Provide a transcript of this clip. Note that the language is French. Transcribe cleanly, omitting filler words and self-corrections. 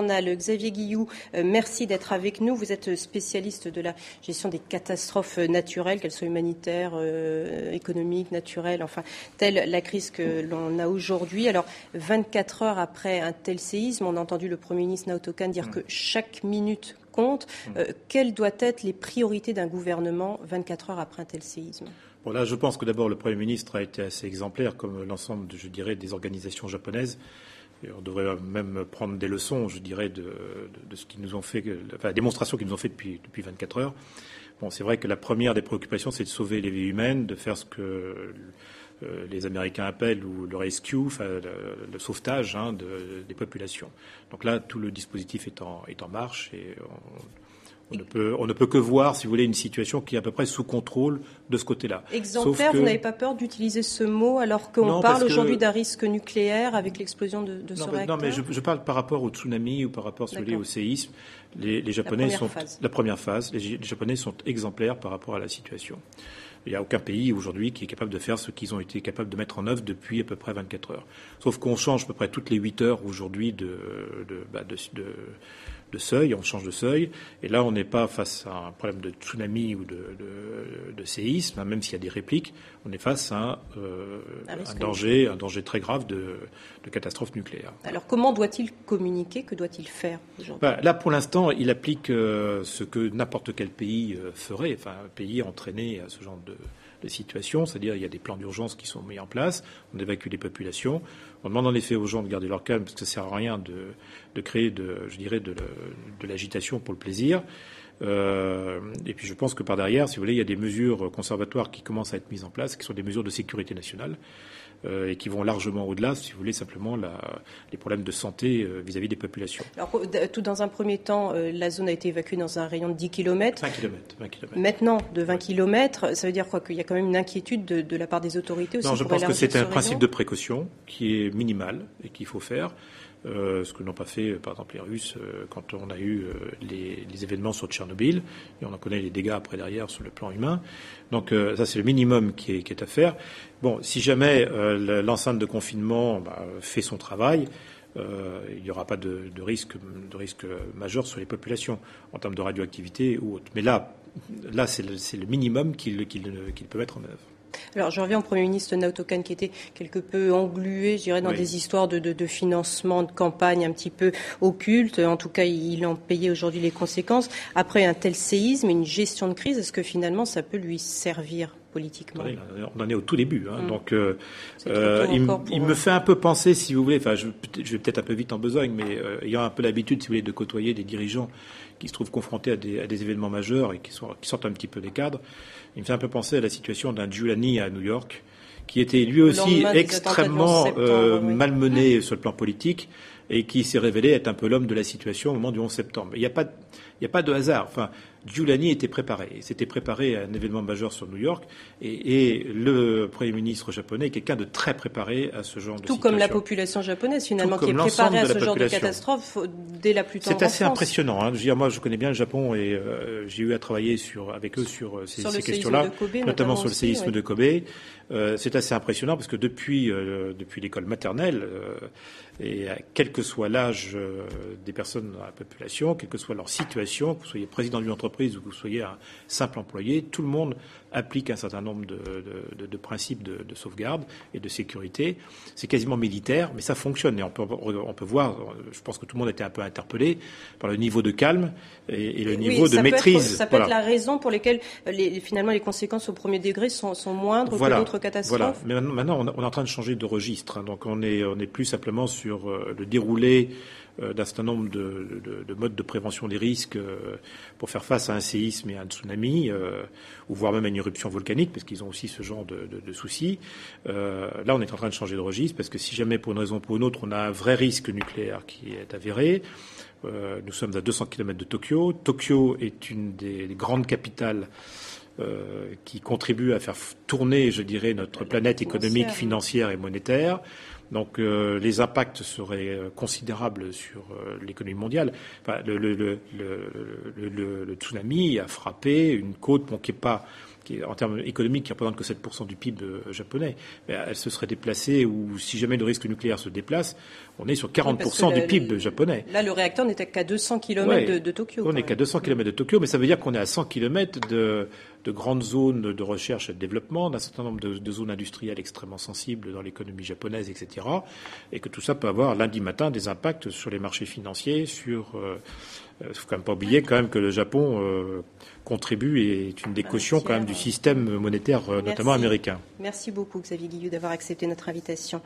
infernale. Xavier Guilloux, merci d'être avec nous. Vous êtes spécialiste de la gestion des catastrophes naturelles, qu'elles soient humanitaires, économiques, naturelles, enfin, telle la crise que l'on a aujourd'hui. Alors, 24 heures après un tel séisme, on a entendu le Premier ministre Naoto Kan dire que chaque minute compte. Quelles doivent être les priorités d'un gouvernement 24 heures après un tel séisme ? Bon, là, je pense que d'abord, le Premier ministre a été assez exemplaire, comme l'ensemble, je dirais, des organisations japonaises. Et on devrait même prendre des leçons, je dirais, de ce qu'ils nous ont fait, enfin, la démonstration qu'ils nous ont fait depuis 24 heures. Bon, c'est vrai que la première des préoccupations, c'est de sauver les vies humaines, de faire ce que les Américains appellent ou le rescue, enfin, le sauvetage des populations. Donc là, tout le dispositif est en marche et on ne peut que voir, si vous voulez, une situation qui est à peu près sous contrôle de ce côté-là. Exemplaire, vous n'avez pas peur d'utiliser ce mot alors qu'on parle aujourd'hui d'un risque nucléaire avec l'explosion de ce réacteur ? Non, mais je parle par rapport au tsunami ou par rapport, si vous voulez, au séisme. Les Japonais la première phase. Les Japonais sont exemplaires par rapport à la situation. Il n'y a aucun pays aujourd'hui qui est capable de faire ce qu'ils ont été capables de mettre en œuvre depuis à peu près 24 heures. Sauf qu'on change à peu près toutes les 8 heures aujourd'hui de seuil, on change de seuil. Et là, on n'est pas face à un problème de tsunami ou de séisme, même s'il y a des répliques. On est face à un danger très grave de catastrophe nucléaire. Alors, comment doit-il communiquer ? Que doit-il faire aujourd'hui ? Là, pour l'instant, il applique ce que n'importe quel pays ferait, enfin, un pays entraîné à ce genre de situation, c'est-à-dire il y a des plans d'urgence qui sont mis en place, on évacue les populations, on demande en effet aux gens de garder leur calme parce que ça sert à rien de créer de l'agitation pour le plaisir. Et puis je pense que par derrière, si vous voulez, il y a des mesures conservatoires qui commencent à être mises en place, qui sont des mesures de sécurité nationale et qui vont largement au-delà, si vous voulez, simplement les problèmes de santé vis-à-vis des populations. Alors, tout dans un premier temps, la zone a été évacuée dans un rayon de 10 km. 20 km. Maintenant, de 20 km, ça veut dire quoi ? Qu'il y a quand même une inquiétude de la part des autorités aussi ? Non, je pense que c'est un principe de précaution qui est minimal et qu'il faut faire. Ce que n'ont pas fait, par exemple, les Russes quand on a eu les événements sur Tchernobyl, et on en connaît les dégâts après derrière sur le plan humain. Donc ça, c'est le minimum qui est à faire. Bon, si jamais l'enceinte de confinement fait son travail, il n'y aura pas de risque majeur sur les populations en termes de radioactivité ou autre. Mais là, c'est le minimum qu'il peut mettre en œuvre. Alors, je reviens au Premier ministre Naoto Kan qui était quelque peu englué, je dirais, dans des histoires de financement, de campagne un petit peu occultes. En tout cas, il en payait aujourd'hui les conséquences. Après un tel séisme, une gestion de crise, est-ce que finalement ça peut lui servir politiquement ? On en est au tout début. Donc, il me fait un peu penser, si vous voulez, enfin, je vais peut-être un peu vite en besogne, mais ayant un peu l'habitude, si vous voulez, de côtoyer des dirigeants qui se trouvent confrontés à des événements majeurs et qui sortent un petit peu des cadres, il me fait un peu penser à la situation d'un Giuliani à New York, qui était lui aussi extrêmement malmené sur le plan politique et qui s'est révélé être un peu l'homme de la situation au moment du 11 septembre. Il n'y a pas de hasard. Enfin, Giuliani était préparé. Il s'était préparé à un événement majeur sur New York et le Premier ministre japonais est quelqu'un de très préparé à ce genre de situation. Tout comme la population japonaise, finalement, qui est préparée à ce genre de catastrophe dès la plus tendre enfance. C'est assez impressionnant. Je veux dire, moi, je connais bien le Japon et j'ai eu à travailler avec eux sur ces questions-là, notamment sur le séisme de Kobe. C'est assez impressionnant parce que depuis l'école maternelle, et quel que soit l'âge des personnes dans la population, quelle que soit leur situation, que vous soyez président d'une entreprise ou que vous soyez un simple employé, tout le monde applique un certain nombre de principes de sauvegarde et de sécurité. C'est quasiment militaire, mais ça fonctionne. Et on peut voir, je pense que tout le monde était un peu interpellé par le niveau de calme et le niveau de maîtrise. Ça peut être la raison pour laquelle finalement les conséquences au premier degré sont moindres que d'autres catastrophes. Voilà. Mais maintenant, on est en train de changer de registre. Donc on est plus simplement sur le déroulé d'un certain nombre de modes de prévention des risques pour faire face à un séisme et à un tsunami, ou voire même à une éruption volcanique, parce qu'ils ont aussi ce genre de soucis. Là, on est en train de changer de registre, parce que si jamais, pour une raison ou pour une autre, on a un vrai risque nucléaire qui est avéré, nous sommes à 200 km de Tokyo. Tokyo est une des grandes capitales qui contribue à faire tourner, je dirais, notre planète économique, financière et monétaire. Donc les impacts seraient considérables sur l'économie mondiale. Enfin, le tsunami a frappé une côte qui n'est pas qui en termes économiques, qui représente que 7% du PIB japonais, elle se serait déplacée, ou si jamais le risque nucléaire se déplace, on est sur 40% du PIB japonais. Là, le réacteur n'était qu'à 200 km de Tokyo. On n'est qu'à 200 km de Tokyo, mais ça veut dire qu'on est à 100 km de grandes zones de recherche et de développement, d'un certain nombre de zones industrielles extrêmement sensibles dans l'économie japonaise, etc. Et que tout ça peut avoir lundi matin des impacts sur les marchés financiers, sur... Il faut quand même pas oublier quand même que le Japon contribue et est une des cautions quand même du système monétaire, notamment américain. Merci beaucoup Xavier Guilloux d'avoir accepté notre invitation.